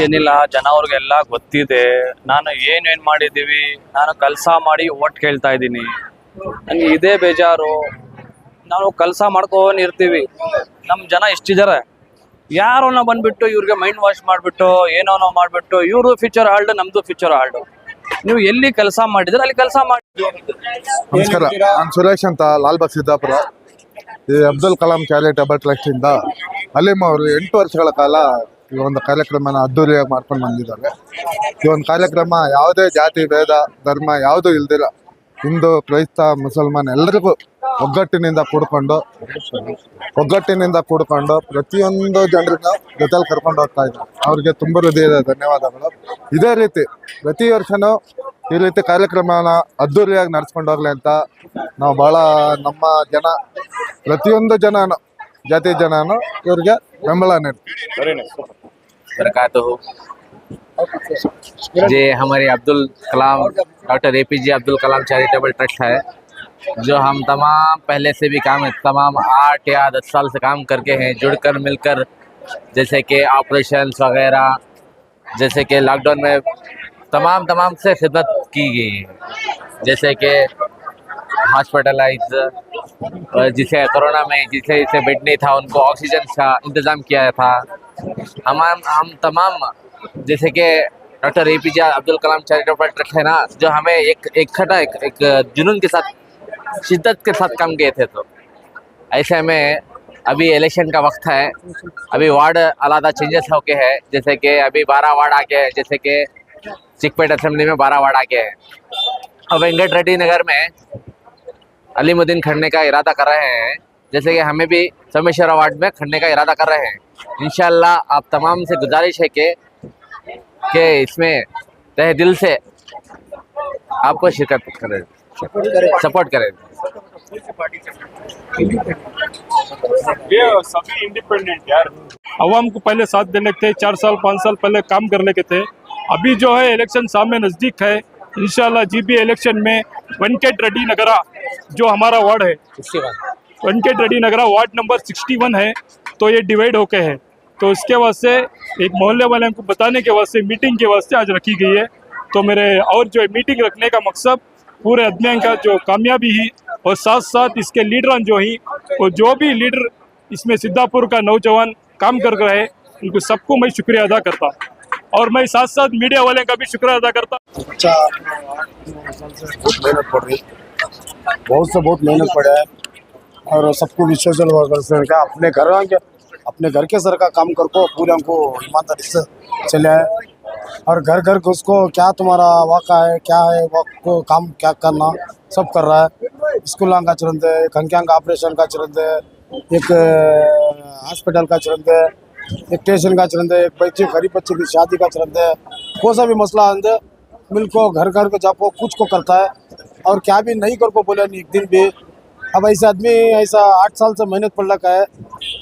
ಏನಿಲ್ಲ, ಜನ ಅವ್ರಿಗೆಲ್ಲ ಗೊತ್ತಿದೆ ನಾನು ಏನೇನ್ ಮಾಡಿದೀವಿ. ನಾನು ಕೆಲಸ ಮಾಡಿ ಓಟ್ ಕೇಳ್ತಾ ಇದ್ದೀನಿ. ನನಗೆ ಇದೇ ಬೇಜಾರು. ನಾವು ಕೆಲಸ ಮಾಡ್ಕೊಂಡು ಇರ್ತೀವಿ, ನಮ್ಮ ಜನ ಇಷ್ಟಿದ್ದಾರೆ. ಯಾರೋನ ಬಂದ್ಬಿಟ್ಟು ಇವ್ರಿಗೆ ಮೈಂಡ್ ವಾಶ್ ಮಾಡಿಬಿಟ್ಟು ಏನೋನೋ ಮಾಡಿಬಿಟ್ಟು ಇವರು ಫ್ಯೂಚರ್ ಹಾಲ್ಡ್, ನಮ್ದು ಫ್ಯೂಚರ್ ಹಾಲ್ಡ್. ನೀವು ಎಲ್ಲಿ ಕೆಲಸ ಮಾಡಿದ್ರೆ ಅಲ್ಲಿ ಕೆಲಸ ಮಾಡಿ. ನಮಸ್ಕಾರ, ನಾನು ಸುರೇಶ್ ಅಂತ, ಲಾಲ್ಬಾಗ್ ಸಿದ್ದಾಪುರ. ಈ ಅಬ್ದುಲ್ ಕಲಾಂ ಚಾರಿಟಬಲ್ ಟ್ರಸ್ಟ್ ಇಂದ ಅಲೀಮ್ ಅವರು 8 ವರ್ಷಗಳ ಕಾಲ ಈ ಒಂದು ಕಾರ್ಯಕ್ರಮನ ಅದ್ದೂರಿಯಾಗಿ ಮಾಡ್ಕೊಂಡು ಬಂದಿದ್ದಾರೆ. ಈ ಒಂದು ಕಾರ್ಯಕ್ರಮ ಯಾವುದೇ ಜಾತಿ ಭೇದ ಧರ್ಮ ಯಾವುದೂ ಇಲ್ದಿರ ಹಿಂದೂ ಕ್ರೈಸ್ತ ಮುಸಲ್ಮಾನ್ ಎಲ್ಲರಿಗೂ ಒಗ್ಗಟ್ಟಿನಿಂದ ಕೂಡ್ಕೊಂಡು ಪ್ರತಿಯೊಂದು ಜನರನ್ನ ಜೊತೆಲಿ ಕರ್ಕೊಂಡು ಹೋಗ್ತಾ ಇದ್ದಾರೆ. ಅವ್ರಿಗೆ ತುಂಬ ಹೃದಯದ ಧನ್ಯವಾದಗಳು. ಇದೇ ರೀತಿ ಪ್ರತಿ ವರ್ಷನೂ ಈ ರೀತಿ ಕಾರ್ಯಕ್ರಮನ ಅದ್ದೂರಿಯಾಗಿ ನಡ್ಸ್ಕೊಂಡು ಹೋಗ್ಲಿ ಅಂತ ನಾವು ಭಾಳ ನಮ್ಮ ಜನ ಪ್ರತಿಯೊಂದು ಜನನು ಜಾತಿ ಜನನು ಇವ್ರಿಗೆ ಬೆಂಬಲ ನೀಡ್ತೀವಿ. ये हमारे Abdul Kalam doctor APJ Abdul Kalam charitable trust है, जो हम तमाम पहले से भी तमाम 8 या 10 साल से काम करके हैं, जुड़कर मिलकर, जैसे कि ऑपरेशंस वगैरह, जैसे कि लॉकडाउन में तमाम से खिदमत की गई है। जैसे कि हॉस्पिटलाइज, जिसे कोरोना में जिसे बेड नहीं था उनको ऑक्सीजन का इंतज़ाम किया था। हम तमाम, जैसे कि doctor APJ Abdul Kalam charitable trust है ना, जो हमें एक जुनून के साथ, शिद्दत के साथ काम किए थे। तो ऐसे में अभी इलेक्शन का वक्त है, अभी वार्ड अलग चेंजेस होके है। जैसे कि अभी 12 वार्ड आ गए, जैसे कि चिकपेट असेंबली में 12 वार्ड आ गए हैं। और वेंकट रेड्डी नगर में अलीमुद्दीन खड़ने का इरादा कर रहे हैं, जैसे कि हमें भी सोमेश्वरा वार्ड में खड़ने का इरादा कर रहे हैं। इंशाल्लाह आप तमाम से गुजारिश है कि इसमें तहे दिल से आपको शिरकत करें, सपोर्ट करें। ये सभी इंडिपेंडेंट यार, आवाम को पहले साथ देने के थे, 4 साल 5 साल पहले काम करने के थे। अभी जो है इलेक्शन सामने नज़दीक है, इंशाल्लाह जीबी इलेक्शन में वेंकट रेड्डी नगरा जो हमारा वार्ड है, वेंकट रेड्डी नगरा वार्ड नंबर 61 है, तो ये डिवाइड होके है। तो इसके वास्ते एक मोहल्ले वाले को बताने के वास्ते मीटिंग के वास्ते आज रखी गई है। तो मेरे और जो मीटिंग रखने का मकसद पूरे अभियान का जो कामयाबी ही, और साथ साथ इसके लीडर जो ही, और जो भी लीडर इसमें सिद्धापुर का नौजवान काम कर रहे, उनको सबको मैं शुक्रिया अदा करता। और मैं साथ साथ मीडिया वाले का भी शुक्रिया अदा करता। अच्छा, बहुत मेहनत पड़ा है, और सबको विश्वास का अपने घर के सर का काम कर को पूरे हमको ईमानदारी से चले आए। और घर उसको क्या तुम्हारा वाक़ा है, क्या है वो काम क्या करना सब कर रहा है। स्कूल का चलते, खंक्यांग ऑपरेशन का चलते, एक हॉस्पिटल का चलते, एक स्टेशन का चलते, एक बच्चे गरीब बच्चे की शादी का चलते, कोई सा भी मसला आंदे मिल को घर को जाको कुछ को करता है। और क्या भी नहीं कर को बोले नहीं एक दिन भी। अब ऐसे आदमी ऐसा 8 साल से मेहनत पड़ रखा है,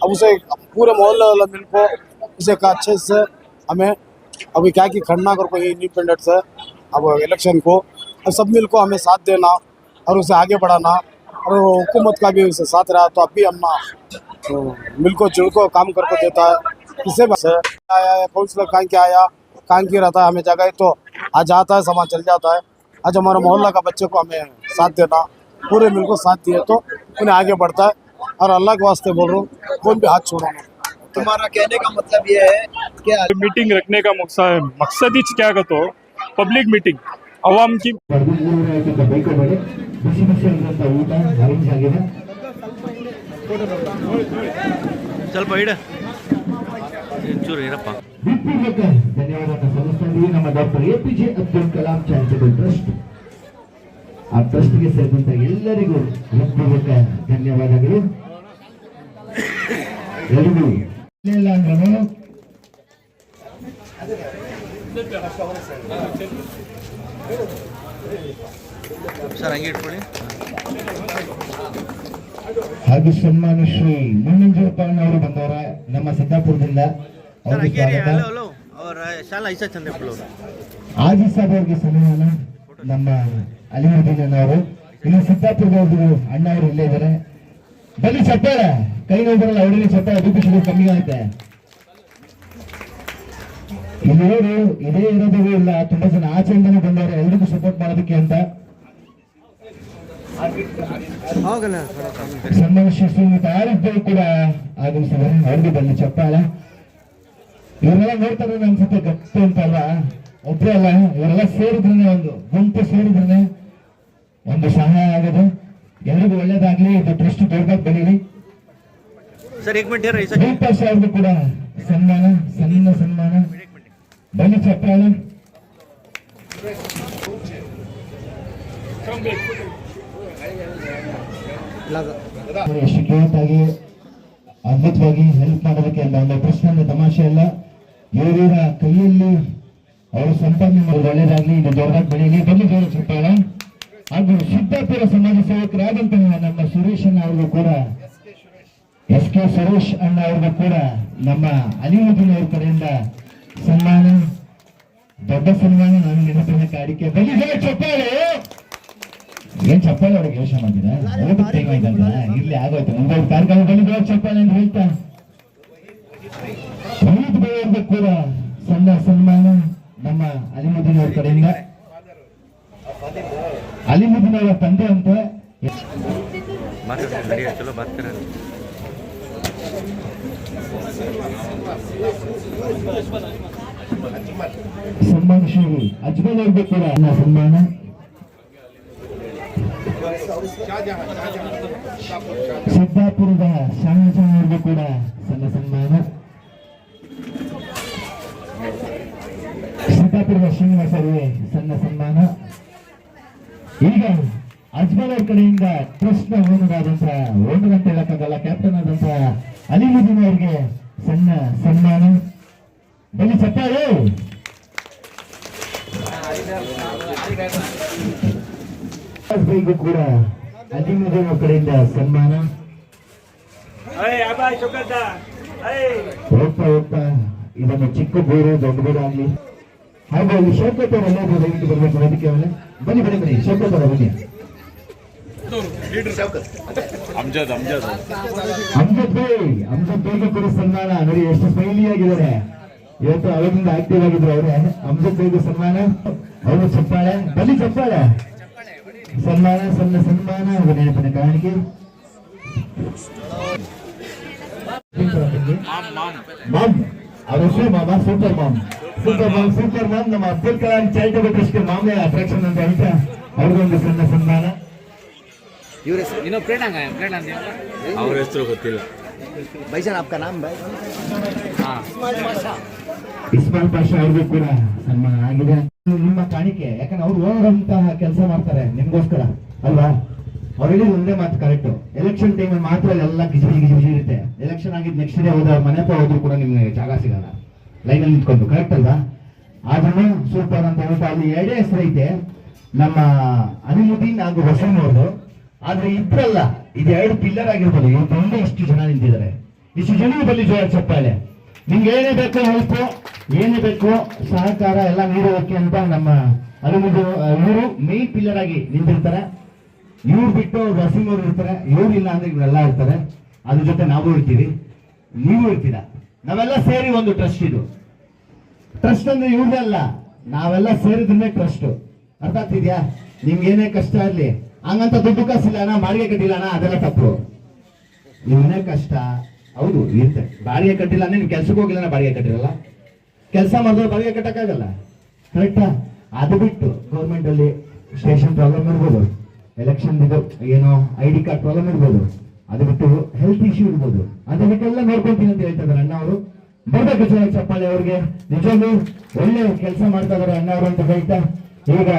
अब उसे पूरे मोहल्ले वाला मिल को उसे अच्छे से हमें अभी क्या कि खड़ना कर कोई इंडिपेंडेंट से अब इलेक्शन को अब सब मिल को हमें साथ देना और उसे आगे बढ़ाना, और हुकूमत का भी उसे साथ रहा। तो अब भी हम मिल को जुड़ को काम करके देता है। किसे बस आया है काउंसलर कहाँ के आया कहाँ की रहता है, हमें जगह तो आज आता है, सामान चल जाता है। आज हमारा मोहल्ला का बच्चे को हमें साथ देना, पूरे मिल को साथ दिए तो उन्हें आगे बढ़ता है। और अल्लाह के वास्ते बोल रहा हूँ, कौन भी हाथ छोड़ो। तुम्हारा कहने का मतलब ये है कि मीटिंग रखने का मकसद ही क्या कहते हो, पब्लिक मीटिंग आवाम की। ಸ್ವಲ್ಪ ಇಡ ಚೂರು ಇರಪ್ಪ. ಧನ್ಯವಾದ ಸಲ್ಲಿಸ್ತೀವಿ ನಮ್ಮ doctor APJ Abdul Kalam charitable trust. ಆ ಟ್ರಸ್ಟ್ಗೆ ಸೇರಿದಂತ ಎಲ್ಲರಿಗೂ ಹೃತ್ಪೂರ್ವಕ ಧನ್ಯವಾದಗಳು. ಎಲ್ಲರಿಗೂ ಸರ್ ಹಂಗೆ ಇಟ್ಕೊಳ್ಳಿ. ಹಾಗೂ ಸನ್ಮಾನ ಶ್ರೀ ಮುನ್ನಂಜಪ್ಪ ಅವರು ಬಂದವರ ನಮ್ಮ ಸಿದ್ದಾಪುರದಿಂದ ಅವರಿಗೆ ಆಜಿ ಸಾಬ್ ಅವರಿಗೆ ಸನ್ಮಾನ. ನಮ್ಮ ಅಲಿಮುದ್ದೀನ್ ಅವರು ಇನ್ನು ಸಿದ್ದಾಪುರದವ್ರದ್ದು ಅಣ್ಣ ಅವರು ಇಲ್ಲೇ ಇದ್ದಾರೆ. ಬನ್ನಿ ಚಪ್ಪಾಳೆ, ಕೈ ನೋವು ಬರಲ್ಲ, ಅವರಿಗೆ ಚಪ್ಪಾಳೆ, BP ಶುಗರ್ ಕಮ್ಮಿ ಆಗುತ್ತೆ. ಇಲ್ಲಿರೋರು ಇದೇ ಇರೋದು ಇಲ್ಲ, ತುಂಬಾ ಜನ ಆಚೆಯಿಂದನೇ ಬಂದವರು ಎಲ್ರಿಗೂ ಸಪೋರ್ಟ್ ಮಾಡೋದಕ್ಕೆ ಅಂತ. ಸನ್ಮಾನ ಶ್ರೀ ಆರಿಫ್ ಕೂಡ ಆಗಮಿಸಿದ್ದಾರೆ, ಅವ್ರಿಗೆ ಬನ್ನಿ ಚಪ್ಪಾಳೆ. ಇವರೆಲ್ಲ ನೋಡ್ತಾರೆ ಅನ್ಸುತ್ತೆ ಗಟ್ಟಿ ಅಂತ ಅಲ್ವಾ, ಒಬ್ಬರೇ ಅಲ್ಲ, ಇವರೆಲ್ಲ ಸೇರಿದ್ರೆ ಒಂದು ಗುಂಪು ಸೇರಿದ್ರೆ ಒಂದು ಸಹಾಯ ಆಗೋದು. ಎಲ್ರಿಗೂ ಒಳ್ಳೇದಾಗ್ಲಿ, ಇದು ಟ್ರಸ್ಟ್ ದೊಡ್ಡದಾಗಿ ಬೆಳೀಲಿ. ರೂಪಾಶ್ ಅವ್ರಿಗೂ ಕೂಡ ಸನ್ಮಾನ, ಸಣ್ಣ ಸನ್ಮಾನ, ಬನ್ನಿ ಚಪ್ಪಾಳೆ. ಎಷ್ಟು ಕ್ಯೂಟ್ ಆಗಿ ಅದ್ಭುತವಾಗಿ ಹೆಲ್ಪ್ ಮಾಡೋದಕ್ಕೆ ಅಲ್ಲ, ಒಂದು ಪ್ರಶ್ನೆ ತಮಾಷೆ ಅಲ್ಲ, ಇವರ ಕೈಯಲ್ಲಿ ಅವರು ಸಂಪಾದನೆ ಮಾಡೋದು ಒಳ್ಳೇದಾಗ್ಲಿ, ಇದು ದೊಡ್ಡದಾಗಿ ಬೆಳೀಲಿ. ಬನ್ನಿ ಜೋರ ಚಪ್ಪಾಳೆ. ಹಾಗೂ ಸಿದ್ದಾಪುರ ಸಮಾಜ ಸೇವಕರಾದಂತಹ ನಮ್ಮ ಸುರೇಶ್ ಅಣ್ಣ ಅವ್ರಿಗೂ ಕೂಡ, SK ಸುರೇಶ್ ಅಣ್ಣ ಅವ್ರಿಗೂ ಕೂಡ ನಮ್ಮ ಅಲಿಮುದ್ದೀನ್ ಅವ್ರ ಕಡೆಯಿಂದ ಸನ್ಮಾನ, ದೊಡ್ಡ ಸನ್ಮಾನ. ನಾನು ನೆನಪಿನ ಕಾಡಿಕೆ. ಬನ್ನಿ ಜೋರ ಚಪ್ಪಾಳೆ. ಏನ್ ಚಪ್ಪಾಳೆ ಅವ್ರಿಗೆ ಯೋಚನೆ ಮಾಡಿದ ಊಟಕ್ಕೆ ತೆಗೋಯ್ತಂತ, ಇಲ್ಲಿ ಆಗೋಯ್ತು ಮುಂದೊಂದು ಕಾರ್ಯಕ್ರಮ. ಬನ್ನಿ ಜೋರ ಚಪ್ಪಾಳೆ ಅಂತ ಹೇಳ್ತಾ ಅವ್ರಿಗೂ ಕೂಡ ಸಣ್ಣ ಸನ್ಮಾನ ನಮ್ಮ ಅಲಿಮುದ್ದೀನ್ ಅವ್ರ ಕಡೆಯಿಂದ. ಅಲಿಮುದ್ದೀನ್ ಅವರ ತಂದೆ ಅಂತ ಸನ್ಮಾನ ಶ್ರೀ ಅಜ್ಮಲ್ ಅವ್ರಿಗೂ ಕೂಡ ಸನ್ಮಾನ. ಸಿದ್ದಾಪುರದ ಶಾಹಜಹಾನ್ ಅವ್ರಿಗೂ ಕೂಡ ಸಣ್ಣ ಸನ್ಮಾನ. ಸಿದ್ದಾಪುರದ ಶ್ರೀನಿವಾಸ ಅವರಿಗೆ ಸಣ್ಣ ಸನ್ಮಾನ. ಈಗ ಅಜ್ಮಲ್ ಅವ್ರ ಕಡೆಯಿಂದ ಟ್ರಸ್ಟ್ ನ ಓನರ್ ಅಂತ ಹೇಳಕ್ಕಾಗಲ್ಲ, ಕ್ಯಾಪ್ಟನ್ ಆದಂತಹ ಅಲಿಮುದ್ದೀನ್ ಅವರಿಗೆ ಸಣ್ಣ ಸನ್ಮಾನ. ಬನ್ನಿ ಚಪ್ಪಾಳೆ. ಕೂಡ ಅಲಿಮುದ್ದೀನ್ ಅವ್ರ ಕಡೆಯಿಂದ ಸನ್ಮಾನ. ಹೋಗ್ತಾ ಹೋಗ್ತಾ ಇದನ್ನು ಚಿಕ್ಕ ಗೋರು ದೊಡ್ಡ ಗೋರು ಆಗ್ಲಿ. ಹಾಗೂ ಅಲ್ಲಿ ಶೋಕತ್ ಅವರು ಎಲ್ಲ ದಯವಿಟ್ಟು ಬರ್ಬೇಕು ಅದಕ್ಕೆ ಅವರೇ. ಬನ್ನಿ ಬನ್ನಿ ಬನ್ನಿ ಶೋಕತ್ ಅವರ ಬನ್ನಿ. ಅಮ್ಜದ್ ಬೇಗ ಕೂಡ ಸನ್ಮಾನ. ನೋಡಿ ಎಷ್ಟು ಸ್ಮೈಲಿ ಆಗಿದ್ದಾರೆ ಇವತ್ತು, ಅವರಿಂದ ಆಕ್ಟಿವ್ ಆಗಿದ್ರು ಅವರೇ. ಅಮ್ಜದ್ ಬೇಗ ಸನ್ಮಾನ, ಅವರು ಚಪ್ಪಾಳೆ. ಬನ್ನಿ ಚಪ್ಪಾಳೆ. ಸನ್ಮಾನ, ಸಣ್ಣ ಸನ್ಮಾನ, ಅವರ ನೆನಪಿನ ಕಾಣಿಕೆ. ಮಾಮ್ ಅವ್ರ ಹೆಸರು ಮಾಮ, super mom, super mom, super mom. ನಮ್ಮ ಅಬ್ದುಲ್ ಕಲಾಂ ಚಾರಿಟಬಲ್ ಟ್ರಸ್ಟ್ ಮಾಮೂಲಿ ಅಟ್ರಾಕ್ಷನ್ ಅಂತ ಹೇಳ್ತಾ ಅವ್ರಿಗೊಂದು ಸಣ್ಣ ಸನ್ಮಾನ. ಅವ್ರ ಹೆಸರು ಗೊತ್ತಿಲ್ಲ. भाईजान आपका नाम भाई? ಇಸ್ಮಾಲ್ ಪಾಷಾ ಅವ್ರಿಗೂ ಕೂಡ ಸನ್ಮಾನ ಆಗಿದೆ. ನಿಮ್ಮ ಕಾಣಿಕೆ, ಯಾಕಂದ್ರೆ ಅವ್ರು ಹೋಗುವಂತಹ ಕೆಲಸ ಮಾಡ್ತಾರೆ ನಿಮ್ಗೋಸ್ಕರ ಅಲ್ವಾ. ಅವ್ರು ಹೇಳಿದ ಒಂದೇ ಮಾತು ಕರೆಕ್ಟ್. ಎಲೆಕ್ಷನ್ ಟೈಮ್ ಮಾತ್ರ ಎಲ್ಲ ಗಿಜಿ ಇರುತ್ತೆ. ಎಲೆಕ್ಷನ್ ಆಗಿದ್ ನೆಕ್ಸ್ಟ್ ಡೇ ಹೋದ ಮನೆ ಹತ್ರ ಹೋದ್ರು ಕೂಡ ನಿಮ್ಗೆ ಜಾಗ ಸಿಗಲ್ಲ ಲೈನ್ ಅಲ್ಲಿ ನಿಂತ್ಕೊಂಡು, ಕರೆಕ್ಟ್ ಅಲ್ವಾ. ಆದ್ರೂ ಸೂಪರ್ ಅಂತ ಹೇಳ್ತಾ ಅಲ್ಲಿ ಎರಡೇ ಹೆಸರು ಐತೆ, ನಮ್ಮ ಅಲಿಮುದ್ದೀನ್ ಹಾಗೂ ವಸೀಂ ಅವ್ರದ್ದು. ಆದ್ರೆ ಇಬ್ಬರಲ್ಲ, ಇದು ಎರಡು ಪಿಲ್ಲರ್ ಆಗಿರ್ಬೋದು. ಇವತ್ತೊಂದೇ ಇಷ್ಟು ಜನ ನಿಂತಿದ್ದಾರೆ. ಇಷ್ಟು ಜನರು ಬಲ್ಲಿ ಜೋರ ಚಪ್ಪಾಳೆ. ನಿಮ್ಗೆ ಏನೇ ಬೇಕು ಹೆಲ್ಪ್, ಏನೇ ಬೇಕು ಸಹಕಾರ ಎಲ್ಲ ನೀಡೋದಕ್ಕೆ ಅಂತ ನಮ್ಮ ಅಲಿಮುದ್ದೀನ್ ಇವರು ಮೇನ್ ಪಿಲ್ಲರ್ ಆಗಿ ನಿಂತಿರ್ತಾರೆ. ಇವ್ರು ಬಿಟ್ಟು ವಸೀಂ ಅವರು ಇರ್ತಾರೆ. ಇವ್ರು ಇಲ್ಲ ಅಂದ್ರೆ ಇವರೆಲ್ಲ ಇರ್ತಾರೆ. ಅದ್ರ ಜೊತೆ ನಾವು ಇರ್ತೀವಿ, ನೀವು ಇರ್ತೀರಾ. ನಾವೆಲ್ಲ ಸೇರಿ ಒಂದು ಟ್ರಸ್ಟ್. ಇದು ಟ್ರಸ್ಟ್ ಅಂದ್ರೆ ಇವ್ರದೇ ಅಲ್ಲ, ನಾವೆಲ್ಲ ಸೇರಿದ್ರೆ ಟ್ರಸ್ಟ್. ಅರ್ಥ ಆಗ್ತಿದ್ಯಾ? ನಿಮ್ಗೆ ಏನೇ ಕಷ್ಟ ಇರ್ಲಿ, ಹಂಗಂತ ದುಡ್ಡು ಕಾಸಿಲ್ಲ ಅಣ್ಣ, ಬಾಡಿಗೆ ಕಟ್ಟಿಲ್ಲ ಅಣ್ಣ, ಅದೆಲ್ಲ ತಪ್ಪು. ನಿಮ್ಮನೆ ಕಷ್ಟ ಹೌದು ಇರುತ್ತೆ. ಬಾಡಿಗೆ ಕಟ್ಟಿಲ್ಲ ಅಂದ್ರೆ ನೀವು ಕೆಲ್ಸಕ್ಕೆ ಹೋಗಿಲ್ಲ, ಬಾಡಿಗೆ ಕಟ್ಟಿರಲ್ಲ. ಕೆಲಸ ಮಾಡಿದ್ರೆ ಬಾಡಿಗೆ ಕಟ್ಟಕ್ಕಾಗಲ್ಲ, ಕರೆಕ್ಟಾ? ಅದು ಬಿಟ್ಟು ಗೌರ್ಮೆಂಟ್ ಅಲ್ಲಿ ಸ್ಟೇಷನ್ ಪ್ರಾಬ್ಲಮ್ ಇರ್ಬೋದು, ಎಲೆಕ್ಷನ್ ಇದು ಏನೋ ID ಕಾರ್ಡ್ ಪ್ರಾಬ್ಲಮ್ ಇರ್ಬೋದು, ಅದು ಬಿಟ್ಟು ಹೆಲ್ತ್ ಇಶ್ಯೂ ಇರ್ಬೋದು, ಅದಕ್ಕೆಲ್ಲ ನೋಡ್ಕೊಂತೀನಿ ಅಂತ ಹೇಳ್ತಾ ಇದ್ದಾರೆ ಅಣ್ಣ ಅವರು. ಬರ್ಬೇಕು ಚೆನ್ನಾಗಿ ಚಪ್ಪಾಳೆ ಅವ್ರಿಗೆ. ನಿಜವಾಗ್ಲೂ ಒಳ್ಳೆ ಕೆಲಸ ಮಾಡ್ತಾ ಇದಾರೆ ಅಣ್ಣ ಅವರು ಅಂತ ಹೇಳ್ತಾ ಈಗ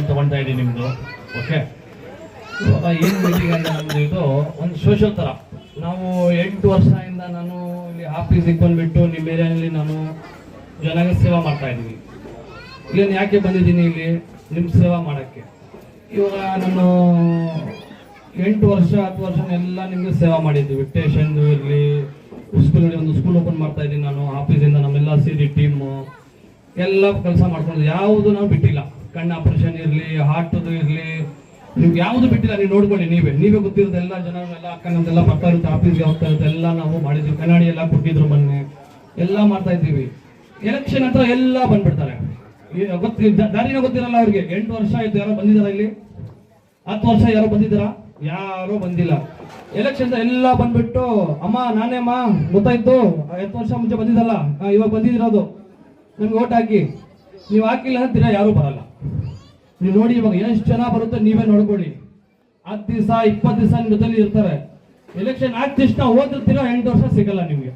ತಗೊಳ್ತಾ ಇದ್ದೀನಿ ನಿಮ್ದು. ಓಕೆ, ಇವಾಗ ಏನು ಮೀಟಿಂಗ್ ಆಗಿದೆ ನಮ್ದು, ಇದು ಒಂದು ಸೋಷಲ್ ಥರ. ನಾವು 8 ವರ್ಷದಿಂದ ನಾನು ಇಲ್ಲಿ ಆಫೀಸಿಗೆ ಬಂದುಬಿಟ್ಟು ನಿಮ್ಮ ಏರಿಯಾದಲ್ಲಿ ನಾನು ಜನಗೆ ಸೇವಾ ಮಾಡ್ತಾ ಇದ್ದೀನಿ. ಇಲ್ಲಿ ಯಾಕೆ ಬಂದಿದ್ದೀನಿ, ಇಲ್ಲಿ ನಿಮ್ಮ ಸೇವಾ ಮಾಡೋಕ್ಕೆ. ಇವಾಗ ನಾನು 8 ವರ್ಷ 10 ವರ್ಷನೆಲ್ಲ ನಿಮಗೆ ಸೇವಾ ಮಾಡಿದ್ದೀವಿ. ಸ್ಟೇಷನ್ದು ಇರಲಿ, ಸ್ಕೂಲಲ್ಲಿ ಒಂದು ಸ್ಕೂಲ್ ಓಪನ್ ಮಾಡ್ತಾ ಇದ್ದೀನಿ ನಾನು. ಆಫೀಸಿಂದ ನಮ್ಮೆಲ್ಲ ಸೇರಿ ಟೀಮು ಎಲ್ಲ ಕೆಲಸ ಮಾಡ್ಕೊಂಡು ಯಾವುದು ನಾವು ಬಿಟ್ಟಿಲ್ಲ. ಕಣ್ಣು ಆಪರೇಷನ್ ಇರಲಿ, ಹಾರ್ಟ್ದು ಇರಲಿ, ನೀವು ಯಾವುದು ಬಿಟ್ಟಿಲ್ಲ. ನೀವು ನೋಡ್ಕೊಳ್ಳಿ, ನೀವೇ ಗೊತ್ತಿರುತ್ತೆ. ಎಲ್ಲ ಜನ ಎಲ್ಲ ಅಕ್ಕನಂತೆಲ್ಲ ಬರ್ತಾ ಇರುತ್ತೆ, ಆಫೀಸ್ಗೆ ಹೋಗ್ತಾ ಇರುತ್ತೆ, ಎಲ್ಲ ನಾವು ಮಾಡಿದ್ವಿ. ಕನ್ನಡಿ ಎಲ್ಲ ಕೊಟ್ಟಿದ್ರು ಮೊನ್ನೆ. ಎಲ್ಲ ಮಾಡ್ತಾ ಇದ್ದೀವಿ. ಎಲೆಕ್ಷನ್ ಅಂತ ಎಲ್ಲ ಬಂದ್ಬಿಡ್ತಾರೆ. ದಾರಿನ ಗೊತ್ತಿರಲ್ಲ ಅವ್ರಿಗೆ. 8 ವರ್ಷ ಆಯ್ತು, ಯಾರೋ ಬಂದಿದಾರ ಇಲ್ಲಿ? 10 ವರ್ಷ ಯಾರೋ ಬಂದಿದ್ದಾರಾ? ಯಾರೋ ಬಂದಿಲ್ಲ. ಎಲೆಕ್ಷನ್ ಎಲ್ಲ ಬಂದ್ಬಿಟ್ಟು ಅಮ್ಮ ನಾನೇ ಅಮ್ಮ ಗೊತ್ತಾಯ್ತು 10 ವರ್ಷ ಮುಂಚೆ ಬಂದಿದ್ದಲ್ಲ, ಇವಾಗ ಬಂದಿದಿರೋದು, ನಮ್ಗೆ ಓಟ್ ಹಾಕಿ. ನೀವು ಹಾಕಿಲ್ಲ ಅಂತೀರಾ, ಯಾರು ಬರಲ್ಲ. ನೀವು ನೋಡಿ ಇವಾಗ ಎಷ್ಟು ಜನ ಬರುತ್ತೆ ನೀವೇ ನೋಡ್ಕೊಳ್ಳಿ. 10 ದಿವಸ 20 ದಿವಸ ನಿಮ್ಮ ಜೊತೆಲಿ ಇರ್ತಾರೆ. ಎಲೆಕ್ಷನ್ ಆದ ತಕ್ಷಣ ಓದಿರ್ತೀರಾ, 8 ವರ್ಷ ಸಿಗಲ್ಲ ನಿಮಗೆ.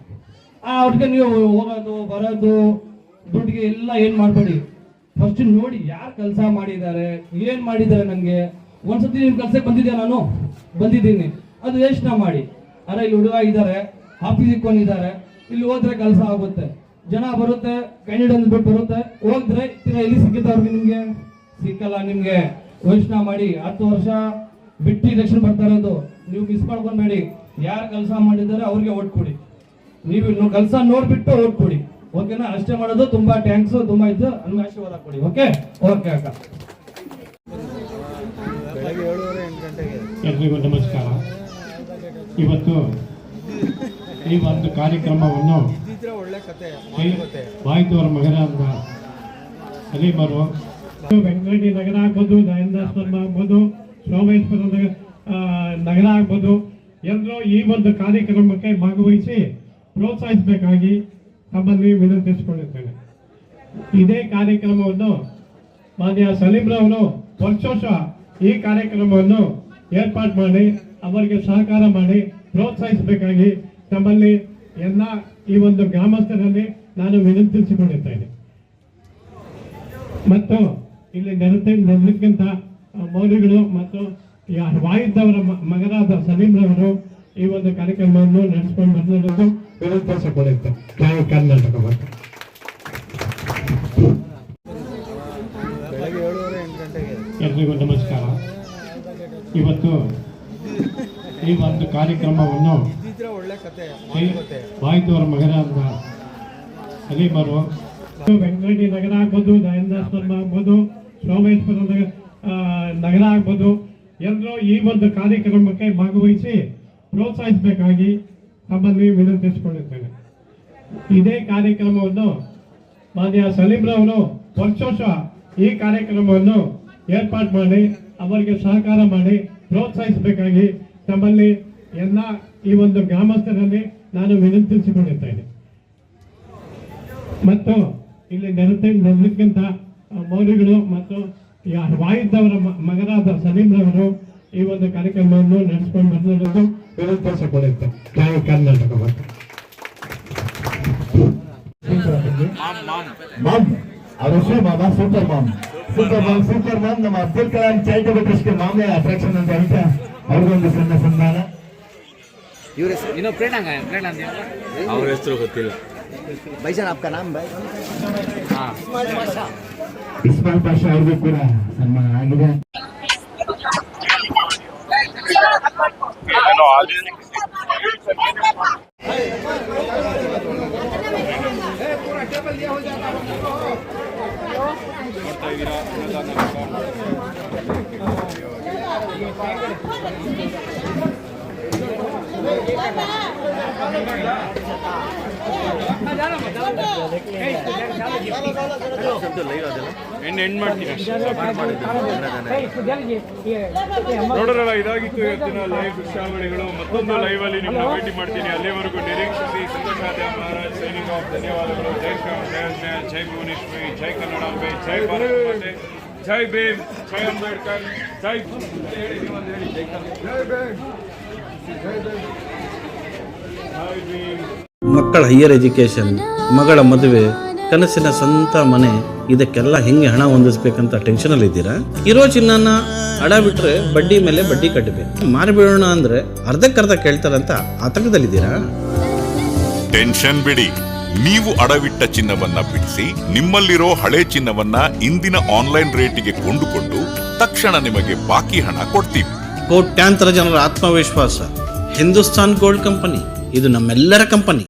ಅವ್ರಿಗೆ ನೀವು ಹೋಗೋದು ಬರೋದು ದುಡ್ಡಿಗೆ ಎಲ್ಲ ಏನ್ ಮಾಡಬೇಡಿ. ಫಸ್ಟ್ ನೋಡಿ ಯಾರು ಕೆಲಸ ಮಾಡಿದ್ದಾರೆ, ಏನ್ ಮಾಡಿದ್ದಾರೆ. ನನಗೆ ಒಂದ್ಸತಿ ನಿಮ್ ಕೆಲ್ಸಕ್ಕೆ ಬಂದಿದ್ದೆ, ನಾನು ಬಂದಿದ್ದೀನಿ, ಅದು ಯೋಚನೆ ಮಾಡಿ. ಅರೆ ಇಲ್ಲಿ ಹುಡುಗ ಇದ್ದಾರೆ, ಆಫೀಸಿಗೆ ಬಂದಿದ್ದಾರೆ, ಇಲ್ಲಿ ಹೋದ್ರೆ ಕೆಲಸ ಆಗುತ್ತೆ. ಜನ ಬರುತ್ತೆ, ಕ್ಯಾಂಡಿಡೇಟ್ ಅಂದ್ಬಿಟ್ಟು ಬರುತ್ತೆ, ಹೋದ್ರೆ ಇಲ್ಲಿ ಸಿಕ್ಕಿದ್ದ ಅವ್ರಿಗೆ ನಿಮ್ಗೆ ಸಿಕ್ಕಲ್ಲ. ನಿಮ್ಗೆ ಯೋಚನೆ ಮಾಡಿ. 10 ವರ್ಷ ಬಿಟ್ಟು ಎಲೆಕ್ಷನ್ ಬರ್ತಾ ಇರೋದು, ನೀವು ಮಿಸ್ ಮಾಡ್ಕೊಂಬೇಡಿ. ಯಾರು ಕೆಲಸ ಮಾಡಿದ್ದಾರೆ ಅವ್ರಿಗೆ ಓಟ್ ಕೊಡಿ. ನೀವು ಕೆಲಸ ನೋಡ್ಬಿಟ್ಟು ಓಟ್ ಕೊಡಿ. ಓಕೆನಾ? ಅಷ್ಟೇ ಮಾಡೋದು. ತುಂಬಾ ಥ್ಯಾಂಕ್ಸ್. ತುಂಬಾ ಇದ್ದು ನಮ್ಗೆ ಆಶೀರ್ವಾದ ಕೊಡಿ. ಓಕೆ ಓಕೆ ಅಕ್ಕ. ಎಲ್ರಿಗೂ ನಮಸ್ಕಾರ. ಇವತ್ತು ಈ ಒಂದು ಕಾರ್ಯಕ್ರಮವನ್ನು ಬಾಯ್ದವರ ಮಗನಾದ ಸಲೀಮರು, ವೆಂಕಟರೆಡ್ಡಿ ನಗರ ಆಗ್ಬೋದು, ದಯಾನಂದ ಆಗ್ಬೋದು, ಸೋಮೇಶ್ವರ ನಗರ ಆಗ್ಬೋದು, ಎಲ್ಲರೂ ಈ ಒಂದು ಕಾರ್ಯಕ್ರಮಕ್ಕೆ ಭಾಗವಹಿಸಿ ಪ್ರೋತ್ಸಾಹಿಸಬೇಕಾಗಿ ತಮ್ಮಲ್ಲಿ ವಿನಂತಿಸಿಕೊಳ್ಳುತ್ತೇನೆ. ಇದೇ ಕಾರ್ಯಕ್ರಮವನ್ನು ಮಾನ್ಯ ಸಲೀಮ್ರವರು ವರ್ಷ ಈ ಕಾರ್ಯಕ್ರಮವನ್ನು ಏರ್ಪಾಡು ಮಾಡಿ ಅವರಿಗೆ ಸಹಕಾರ ಮಾಡಿ ಪ್ರೋತ್ಸಾಹಿಸಬೇಕಾಗಿ ತಮ್ಮಲ್ಲಿ ಎಲ್ಲ ಈ ಒಂದು ಗ್ರಾಮಸ್ಥರಲ್ಲಿ ನಾನು ವಿನಂತಿಸಿಕೊಳ್ಳುತ್ತೇನೆ. ಮತ್ತು ಇಲ್ಲಿ ನೆರೆದಂತ ಮೌಲ್ಯಗಳು ಮತ್ತು ವಾಯಿದ್ದವರ ಮಗನಾದ ಸಲೀಮ್ರವರು ಈ ಒಂದು ಕಾರ್ಯಕ್ರಮವನ್ನು ನಡೆಸಿಕೊಂಡು ಬಂದಿರೋದು ವಿನಂತಿಸಿಕೊಳ್ಳುತ್ತೆ. ಜೈ ಕರ್ನಾಟಕ. ಮತ್ತು ಎಲ್ರಿಗೂ ನಮಸ್ಕಾರ. ಇವತ್ತು ಈ ಒಂದು ಕಾರ್ಯಕ್ರಮವನ್ನು ಬಾಯ್ದವರ ಮಗನಾದ ಸಲೀಮರು, ವೆಂಕಟರೆಡ್ಡಿ ನಗರ ಆಗ್ಬೋದು, ದಯಾನಂದ ಆಗ್ಬೋದು, ಸೋಮೇಶ್ವರ ನಗರ ಆಗ್ಬೋದು, ಎಲ್ಲರೂ ಈ ಒಂದು ಕಾರ್ಯಕ್ರಮಕ್ಕೆ ಭಾಗವಹಿಸಿ ಪ್ರೋತ್ಸಾಹಿಸಬೇಕಾಗಿ ತಮ್ಮಲ್ಲಿ ವಿನಂತಿಸಿಕೊಳ್ಳುತ್ತೇನೆ. ಇದೇ ಕಾರ್ಯಕ್ರಮವನ್ನು ಮಾನ್ಯ ಸಲೀಮ್ರವರು ವರ್ಷ ಈ ಕಾರ್ಯಕ್ರಮವನ್ನು ಏರ್ಪಾಡು ಮಾಡಿ ಅವರಿಗೆ ಸಹಕಾರ ಮಾಡಿ ಪ್ರೋತ್ಸಾಹಿಸಬೇಕಾಗಿ ತಮ್ಮಲ್ಲಿ ಎಲ್ಲ ಈ ಒಂದು ಗ್ರಾಮಸ್ಥರಲ್ಲಿ ನಾನು ವಿನಂತಿಸಿಕೊಳ್ಳುತ್ತೇನೆ. ಮತ್ತು ಇಲ್ಲಿ ನೆರೆದಂತ ಮೌಲ್ಯಗಳು ಮತ್ತು ವಾಯಿದ್ದವರ ಮಗನಾದ ಸಲೀಮ್ರವರು ಈ ಒಂದು ಕಾರ್ಯಕ್ರಮವನ್ನು ನಡೆಸಿಕೊಂಡು ಬಂದಿರೋದು ವಿನಂತಿಸಿಕೊಳ್ಳುತ್ತೆ. ಜೈ ಕರ್ನಾಟಕ. ಮತ್ತು ಅವಶ್ಯ ಮಾಮ ಸೂಪರ್ ಮಾಮ್ ನಮ್ಮ ಅಬ್ದುಲ್ ಕಲಾಂ ಚಾರಿಟಬಲ್ ಟ್ರಸ್ಟ್ ಮಾಮೂಲಿ ಅಟ್ರಾಕ್ಷನ್ ಅಂತ ಹೇಳ್ತಾ ಅವ್ರಿಗೊಂದು ಸಣ್ಣ ಸನ್ಮಾನ. ಅವ್ರ ಹೆಸರು ಗೊತ್ತಿಲ್ಲ. भाईजान आपका नाम भाई? ಇಸ್ಮಾಲ್ ಪಾಷಾ ಅವ್ರಿಗೂ ಕೂಡ ಸನ್ಮಾನ ಆಗಿದೆ. ಎಂಡ್ ಮಾಡ್ತೀನಿ ನೋಡೋರಲ್ಲ. ಇದಾಗಿತ್ತು ಇವತ್ತಿನ ಲೈವ್ ದೃಶ್ಯಾವಳಿಗಳು. ಮತ್ತೊಂದು ಲೈವ್ ಅಲ್ಲಿ ನಿಮ್ಮನ್ನ ಭೇಟಿ ಮಾಡ್ತೀನಿ. ಅಲ್ಲಿವರೆಗೂ ನಿರೀಕ್ಷಿಸಿ. ಸಂತೋಷ ಮಹಾರಾಜ್ ಸೈನಿಂಗ್ ಆಫ್. ಧನ್ಯವಾದಗಳು. ಜೈ ಶ್ರೀರಾಮ್, ಜಯ ಜಯ, ಜೈ ಭುವನೇಶ್ವರಿ, ಜೈ ಕನ್ನಡಾಂಬೆ, ಜೈ ಭಾರತ ಮಾತೆ, ಜೈ ಭೀಮ್, ಜೈ ಅಂಬೇಡ್ಕರ್, ಜೈ ಹೇಳಿ ನೀವೊಂದು ಹೇಳಿ. ಜೈ ಭೀಮ್. ಮಕ್ಕಳ ಹೈಯರ್ ಎಜುಕೇಷನ್, ಮಗಳ ಮದುವೆ, ಕನಸಿನ ಸ್ವಂತ ಮನೆ, ಇದಕ್ಕೆಲ್ಲ ಹೆಂಗೆ ಹಣ ಹೊಂದಿಸ್ಬೇಕಂತ ಟೆನ್ಷನಲ್ಲಿ ಇದ್ದೀರಾ? ಇರೋ ಚಿನ್ನನ ಅಡ ಬಿಟ್ರೆ ಬಡ್ಡಿ ಮೇಲೆ ಬಡ್ಡಿ ಕಟ್ಟಬೇಕು. ಮಾರಿಬಿಡೋಣ ಅಂದ್ರೆ ಅರ್ಧಕ್ಕರ್ಧ ಕೇಳ್ತಾರಂತ ಆತಂಕದಲ್ಲಿದ್ದೀರಾ? ಟೆನ್ಷನ್ ಬಿಡಿ. ನೀವು ಅಡವಿಟ್ಟ ಚಿನ್ನವನ್ನ ಬಿಡಿಸಿ ನಿಮ್ಮಲ್ಲಿರೋ ಹಳೆ ಚಿನ್ನವನ್ನ ಇಂದಿನ ಆನ್ಲೈನ್ ರೇಟಿಗೆ ಕೊಂಡುಕೊಂಡು ತಕ್ಷಣ ನಿಮಗೆ ಬಾಕಿ ಹಣ ಕೊಡ್ತೀವಿ. ಕೋಟ್ಯಾಂತರ ಜನರ ಆತ್ಮವಿಶ್ವಾಸ ಹಿಂದೂಸ್ತಾನ್ ಗೋಲ್ಡ್ ಕಂಪನಿ. ಇದು ನಮ್ಮೆಲ್ಲರ ಕಂಪನಿ.